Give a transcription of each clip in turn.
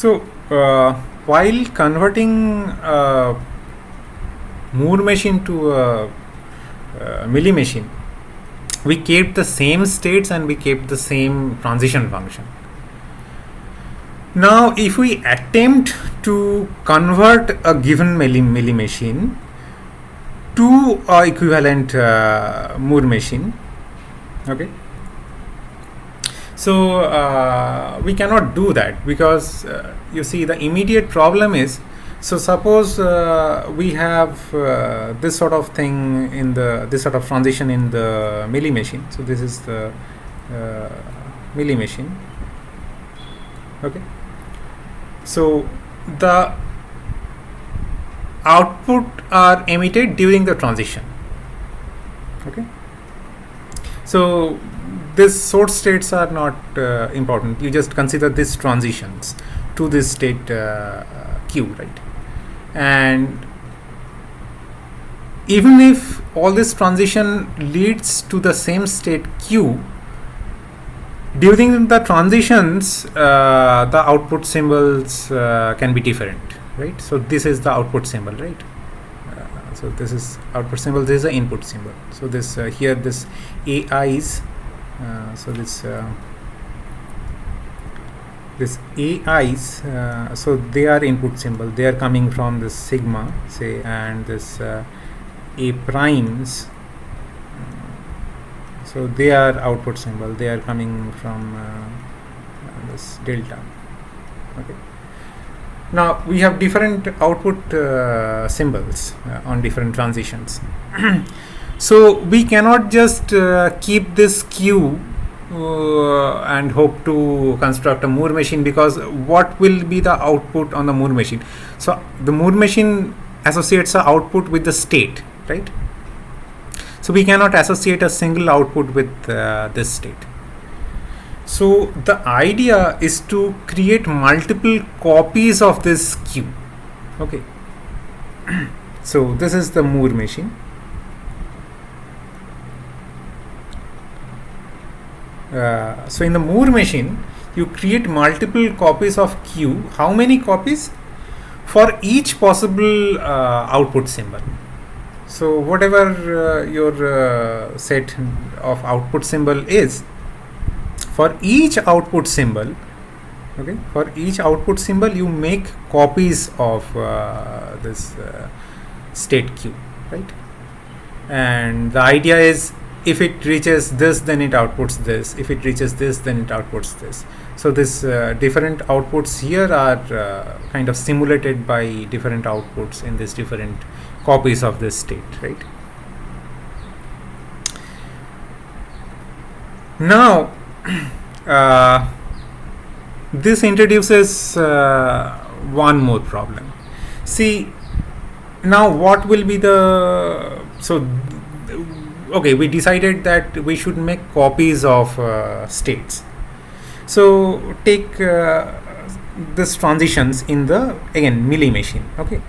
So while converting Moore machine to a Mealy machine, we kept the same states and we kept the same transition function. Now, if we attempt to convert a given Mealy machine to a equivalent Moore machine, okay, so we cannot do that, because you see, the immediate problem is, so suppose we have this sort of thing in this sort of transition in the Mealy machine. So this is the Mealy machine, okay. So the output are emitted during the transition, okay. So these source states are not important. You just consider these transitions to this state Q, right? And even if all this transition leads to the same state Q, during the transitions the output symbols can be different, right? So this is the output symbol, right? So this is output symbol, this is the input symbol. So this here, this AIs, so this AIs, so they are input symbol. They are coming from this sigma, say, and this A primes. So they are output symbol. They are coming from this delta. Okay. Now we have different output symbols on different transitions. So we cannot just keep this Q and hope to construct a Moore machine, because what will be the output on the Moore machine? So the Moore machine associates the output with the state, right? So we cannot associate a single output with this state. So the idea is to create multiple copies of this Q, okay. So this is the Moore machine. So in the Moore machine, you create multiple copies of Q. How many copies? For each possible output symbol. So whatever your set of output symbol is, for each output symbol, okay, for each output symbol you make copies of this state Q, right? And the idea is, if it reaches this, then it outputs this. If it reaches this, then it outputs this. So this different outputs here are kind of simulated by different outputs in this different copies of this state, right? Now this introduces one more problem. See, now what will be the, so okay, we decided that we should make copies of states. So take this transitions in the, again, Mealy machine, okay.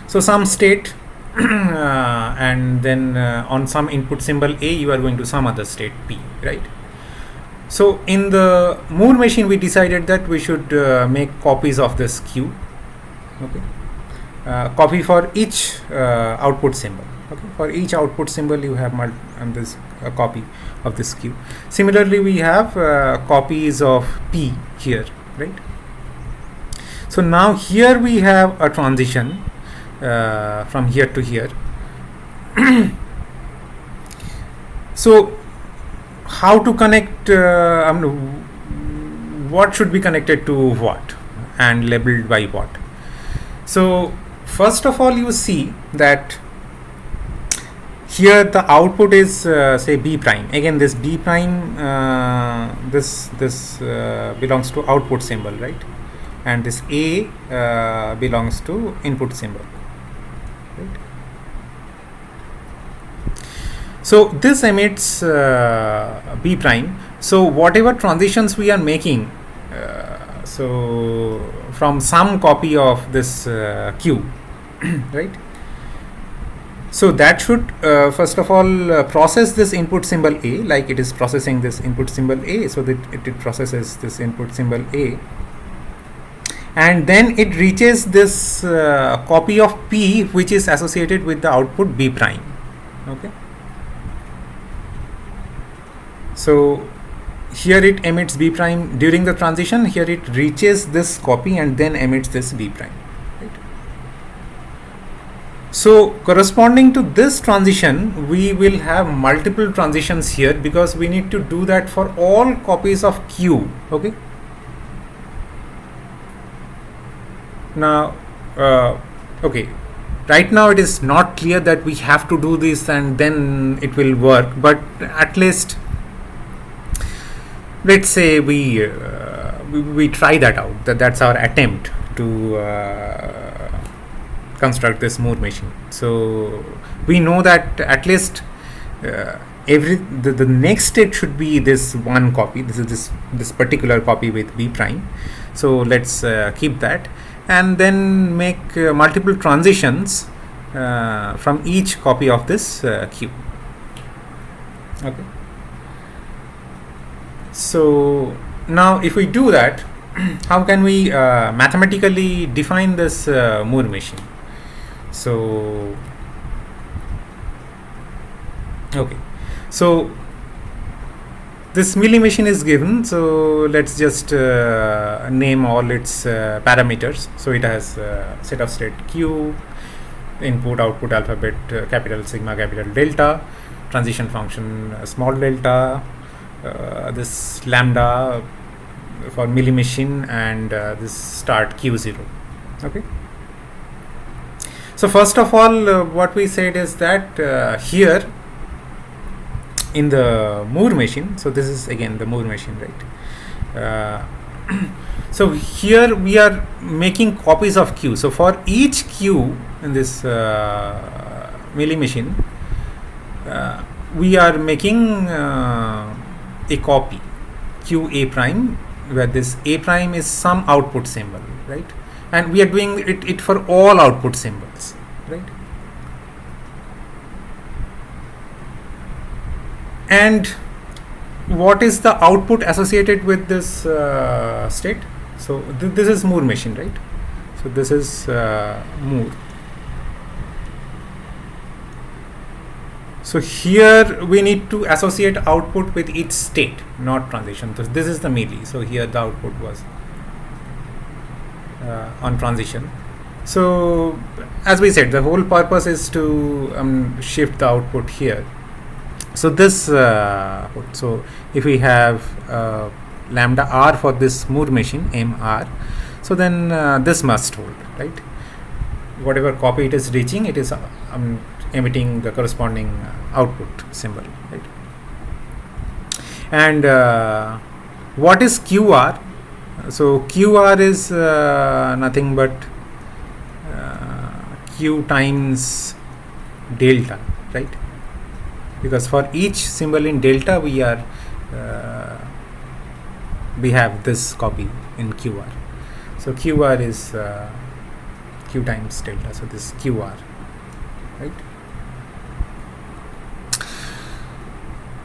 So some state and then on some input symbol A you are going to some other state P, right? So in the Moore machine we decided that we should make copies of this Q, okay. Copy for each output symbol. Okay, for each output symbol you have this copy of this Q. Similarly, we have copies of P here, right? So now here we have a transition from here to here. So how to connect? What should be connected to what and labeled by what? So first of all, you see that here the output is say B prime. Again, this B prime, this belongs to output symbol, right? And this A belongs to input symbol, right? So this emits B prime. So whatever transitions we are making, so from some copy of this Q, right? So that should first of all process this input symbol A, like it is processing this input symbol A, so that it processes this input symbol A, and then it reaches this copy of P which is associated with the output B prime. Okay. So here it emits B prime during the transition, here it reaches this copy and then emits this B prime. Right? So corresponding to this transition, we will have multiple transitions here because we need to do that for all copies of Q. Okay. Now, okay, right now it is not clear that we have to do this and then it will work, but at least let's say we try that out. That's our attempt to construct this Moore machine. So we know that at least the next state should be this one copy. This is this particular copy with B prime. So let's keep that, and then make multiple transitions from each copy of this Q. Okay. So now if we do that, how can we mathematically define this Moore machine? So okay, so this Mealy machine is given, so let's just name all its parameters. So it has set of state Q, input output alphabet capital sigma capital delta, transition function small delta, this lambda for Mealy machine, and this start Q0. Okay. So first of all, what we said is that here in the Moore machine, so this is again the Moore machine, right? So here we are making copies of Q. So for each Q in this Mealy machine, we are making a copy Q A prime, where this A prime is some output symbol, right? And we are doing it for all output symbols, right? And what is the output associated with this state? So this is Moore machine, right? So this is Moore. So here we need to associate output with each state, not transition. So this is the Mealy. So here the output was on transition. So as we said, the whole purpose is to shift the output here. So this so if we have lambda r for this Moore machine, mr, so then this must hold, right? Whatever copy it is reaching, it is emitting the corresponding output symbol, right? And what is QR? So QR is nothing but Q times delta, right? Because for each symbol in delta we have this copy in QR. So QR is Q times delta. So this QR, right?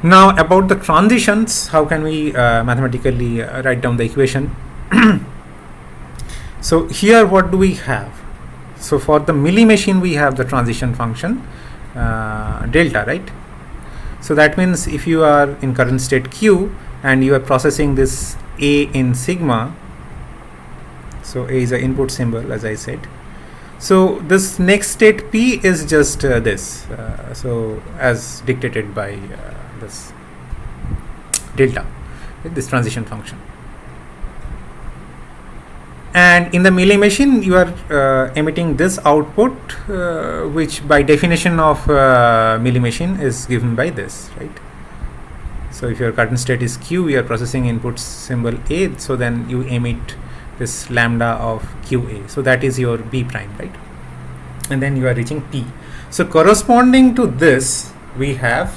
Now about the transitions, how can we mathematically write down the equation? So here what do we have? So for the Mealy machine we have the transition function delta, right? So that means if you are in current state Q and you are processing this A in sigma, so A is an input symbol, as I said. So this next state P is just this, so as dictated by this delta, this transition function. And in the Mealy machine you are emitting this output, which by definition of Mealy machine is given by this, right? So if your current state is Q, you are processing input symbol A, so then you emit this lambda of QA, so that is your B prime, right? And then you are reaching P. So corresponding to this we have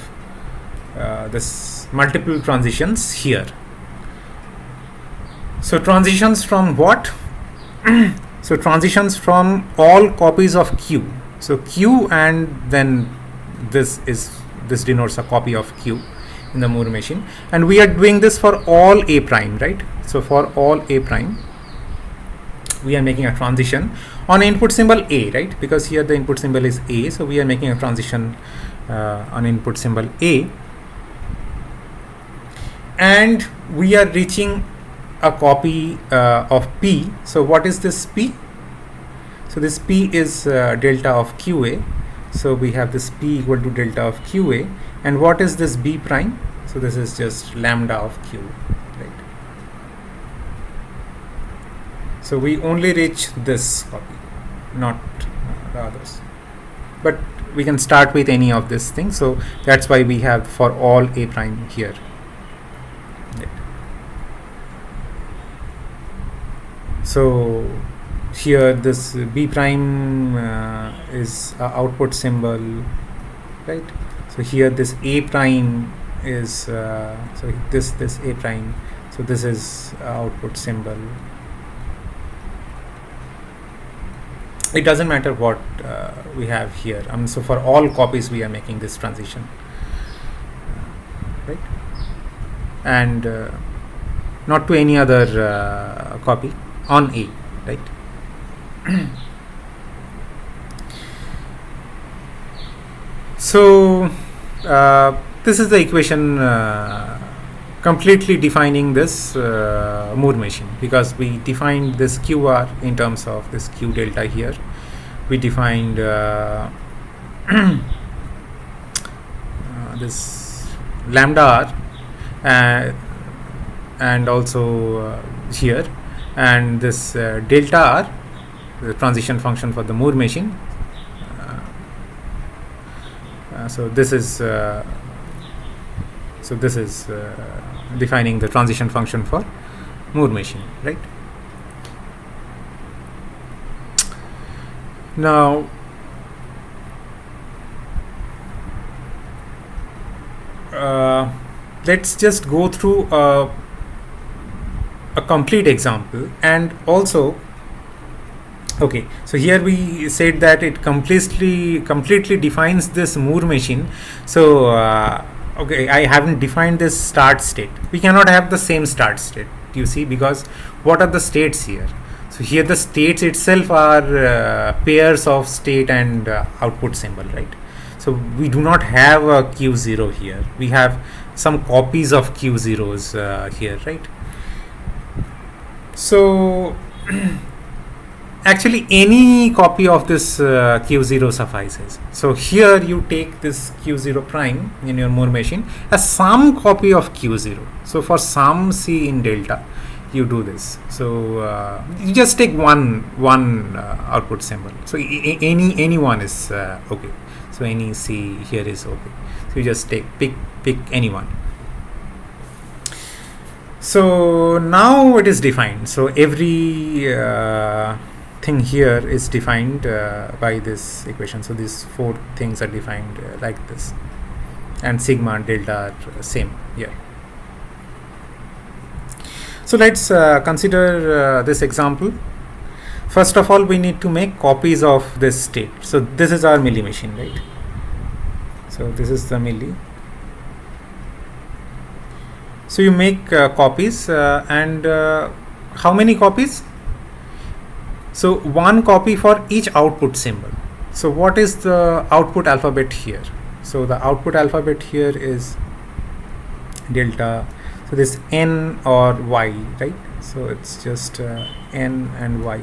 this multiple transitions here. So transitions from what? So transitions from all copies of Q. So Q, and then this denotes a copy of Q in the Moore machine, and we are doing this for all A prime, right? So for all A prime, we are making a transition on input symbol A, right? Because here the input symbol is A, so we are making a transition on input symbol A, and we are reaching a copy of P. So what is this P? So this P is delta of QA. So we have this P equal to delta of QA. And what is this B prime? So this is just lambda of Q, right? So we only reach this copy, not the others. But we can start with any of this thing. So that's why we have for all A prime here. Right. So here this B prime is output symbol, right? So here this A prime is so this A prime, so this is output symbol. It doesn't matter what we have here. So for all copies we are making this transition, right? And not to any other copy on A, right? So this is the equation completely defining this Moore machine, because we defined this QR in terms of this Q delta here. We defined this lambda R and also here, and this delta R, the transition function for the Moore machine. So this is defining the transition function for Moore machine, right? Now let's just go through a complete example. And also, okay, so here we said that it completely defines this Moore machine. So okay, I haven't defined this start state. We cannot have the same start state, you see, because what are the states here? So here the states itself are pairs of state and output symbol, right? So we do not have a Q0 here. We have some copies of Q0s here, right? So actually any copy of this Q0 suffices. So here you take this Q0 prime in your Moore machine as some copy of Q0. So for some C in delta, you do this. So you just take one output symbol. So any one is okay. So any C here is okay. So you just pick any one. So now it is defined. So every thing here is defined by this equation. So these four things are defined like this, and sigma and delta are same here. So let's consider this example. First of all, we need to make copies of this state. So this is our Mealy machine, right? So this is the Mealy. So you make copies, and how many copies? So one copy for each output symbol. So what is the output alphabet here? So the output alphabet here is delta. So this N or Y, right? So it's just N and Y.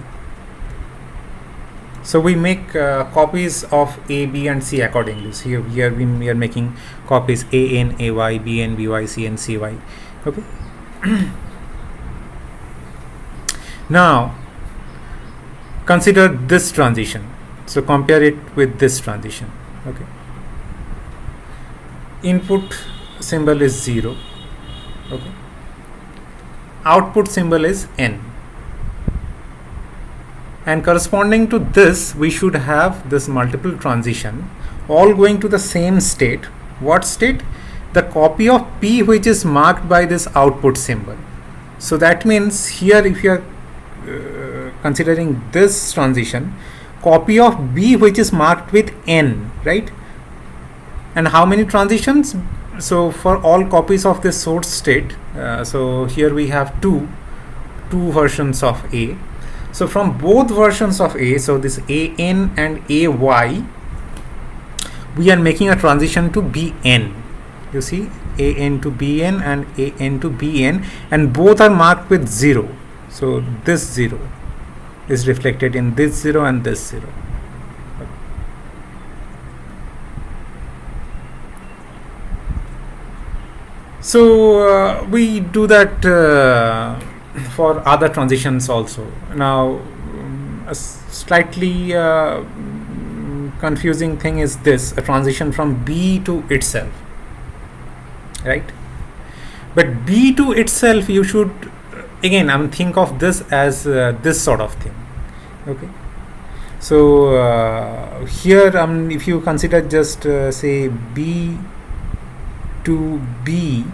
So we make copies of A, B and C accordingly. So here we are making copies A N, A Y, B N, B Y, C N, C Y. Okay. Now consider this transition. So compare it with this transition. Okay. Input symbol is 0. Okay. Output symbol is N. And corresponding to this, we should have this multiple transition all going to the same state. What state? The copy of P which is marked by this output symbol. So that means here if you are considering this transition, copy of B which is marked with N, right? And how many transitions? So for all copies of this source state, so here we have two versions of A. So from both versions of A, so this AN and AY, we are making a transition to BN. You see, AN to BN and AN to BN, and both are marked with 0. So this 0 is reflected in this 0 and this 0. So we do that for other transitions also. Now, a slightly confusing thing is this: a transition from B to itself, right? But B to itself, you should again think of this as this sort of thing. Okay. So here, if you consider just say B to B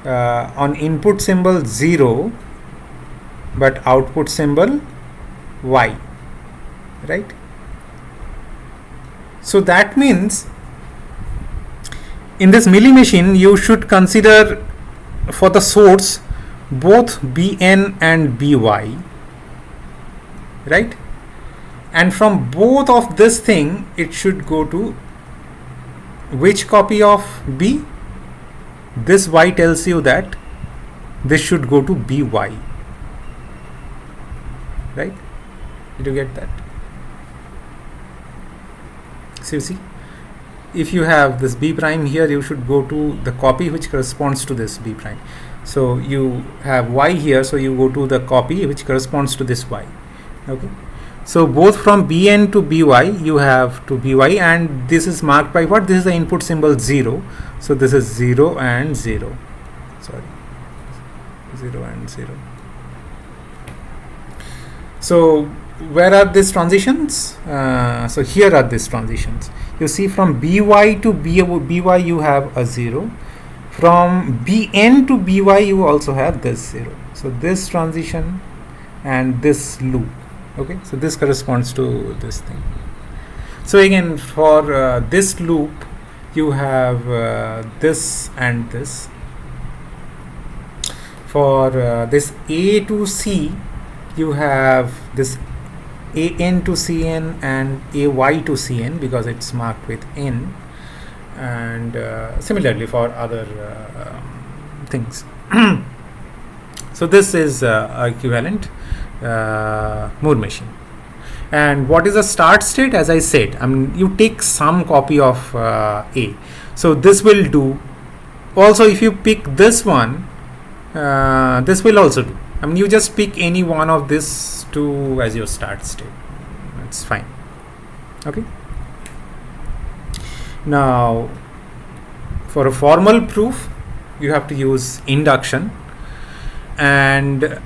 on input symbol 0 but output symbol Y, right? So that means in this Mealy machine you should consider for the source both Bn and By, right? And from both of this thing it should go to which copy of B? This Y tells you that this should go to By, right? Did you get that? So you see, if you have this B prime here, you should go to the copy which corresponds to this B prime. So you have Y here, so you go to the copy which corresponds to this Y. Okay. So both from Bn to By you have to By, and this is marked by what? This is the input symbol 0. So this is 0 and 0. Sorry, 0 and 0. So where are these transitions? So here are these transitions. You see, from By to By you have a 0. From Bn to By you also have this 0. So this transition and this loop. Okay, so this corresponds to this thing. So again, for this loop you have this and this. For this A to C you have this AN to CN and AY to CN because it's marked with N, and similarly for other things. So this is equivalent Moore machine. And what is the start state? As I said, you take some copy of A. So this will do. Also, if you pick this one, this will also do. You just pick any one of this two as your start state. It's fine. Okay. Now, for a formal proof, you have to use induction, and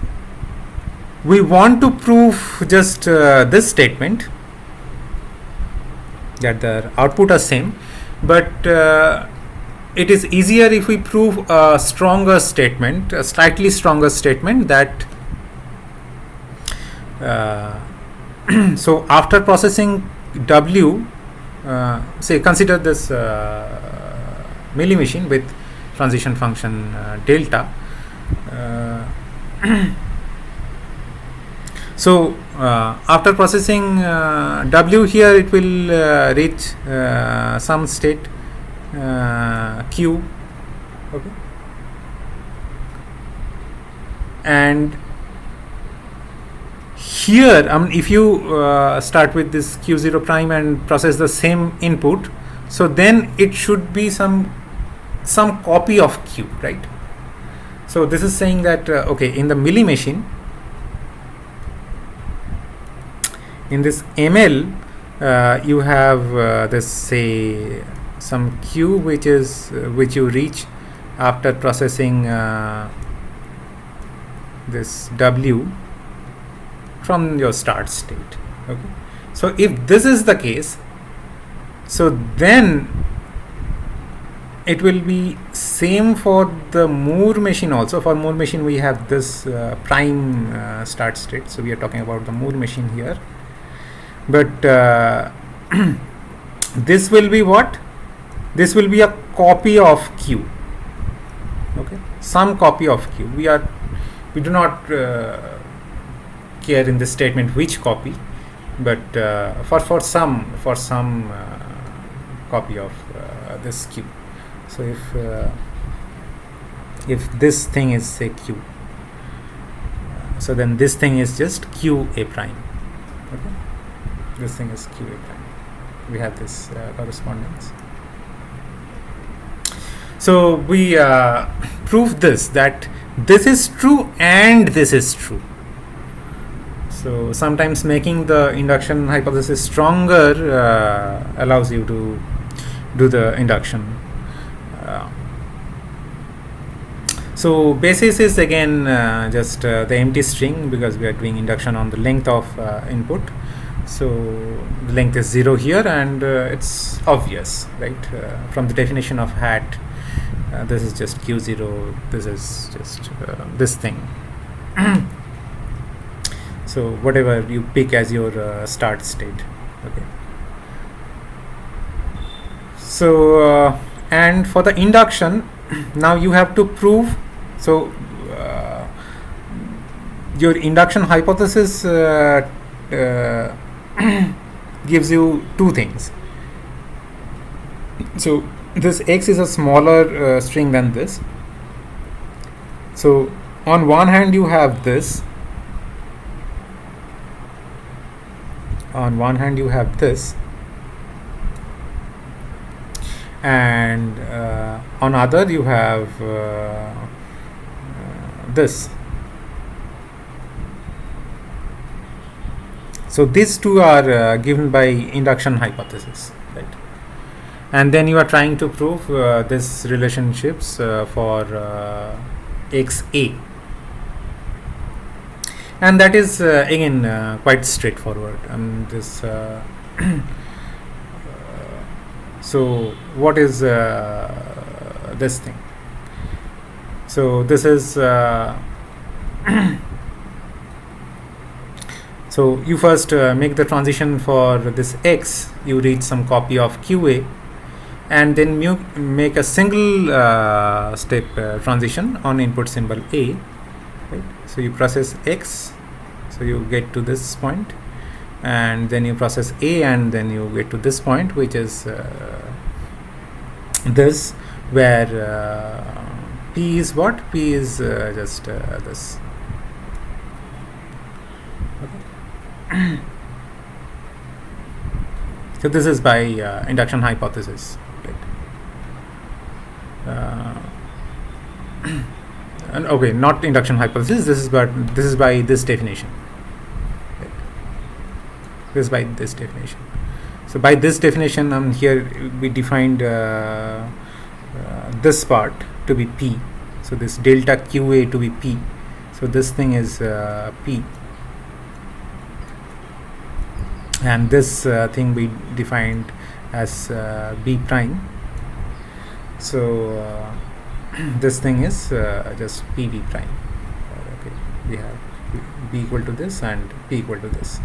we want to prove just this statement, that the output are same, but it is easier if we prove a stronger statement, a slightly stronger statement, that so after processing W, say consider this Mealy machine with transition function delta. So after processing W here, it will reach some state Q. Okay. And here, if you start with this Q0 prime and process the same input, so then it should be some copy of Q, right? So this is saying that okay, in the Mealy machine, in this ML, you have this, say, some Q which you reach after processing this W from your start state. Okay. So if this is the case, so then it will be same for the Moore machine also. For Moore machine we have this prime start state, so we are talking about the Moore machine here. But this will be what? This will be a copy of Q. Okay, some copy of Q. We do not care in this statement which copy, but for some copy of this q. So if this thing is say q, so then this thing is just qa prime. Okay, this thing is qa prime. We have this correspondence. So we prove this, that this is true and this is true. So sometimes making the induction hypothesis stronger allows you to do the induction. So basis is again just the empty string, because we are doing induction on the length of input. So the length is 0 here, and it's obvious, right? From the definition of hat, this is just q0, this is just this thing. So whatever you pick as your start state. Okay. So and for the induction, now you have to prove. So your induction hypothesis gives you two things. So this x is a smaller string than this. So on one hand you have this, on one hand you have this, and on other you have this. So these two are given by induction hypothesis, right? And then you are trying to prove this relationships for xa, and that is again quite straightforward. This so what is this thing? So this is so you first make the transition for this x, you reach some copy of qa, and then you make a single step transition on input symbol a, right? So you process x, so you get to this point, and then you process a, and then you get to this point, which is this, where p is what? P is just this. Okay. So this is by induction hypothesis, right? And okay, not induction hypothesis. This is by this definition. Right? This is by this definition. So by this definition, here we defined this part to be p. So this delta qa to be p. So this thing is p, and this thing we defined as b prime. So this thing is just pb prime. Okay, we have b equal to this and p equal to this.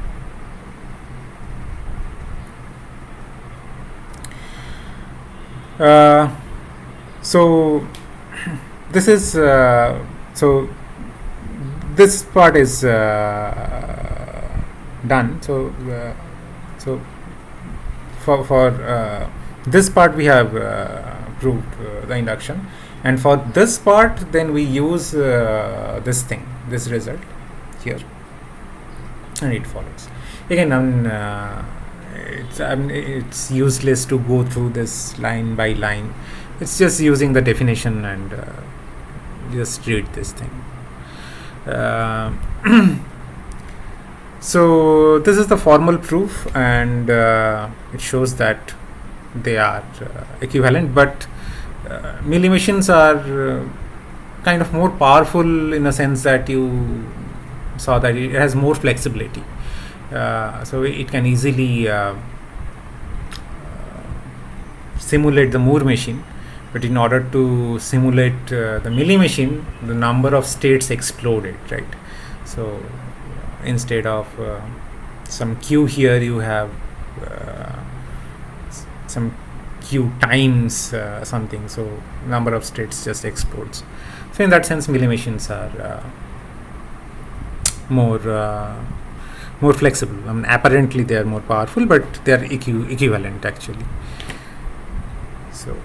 So this is so this part is done. So so for this part we have proved the induction, and for this part then we use this thing, this result here, and it follows. Again, it's useless to go through this line by line. It's just using the definition and just read this thing. So this is the formal proof, and it shows that they are equivalent, but Mealy machines are kind of more powerful in a sense that you saw that it has more flexibility. So it can easily simulate the Moore machine, but in order to simulate the Mealy machine, the number of states exploded, right? So instead of some q here, you have some q times something, so number of states just explodes. So in that sense, Mealy machines are more flexible. I mean, apparently they are more powerful, but they are equivalent actually. So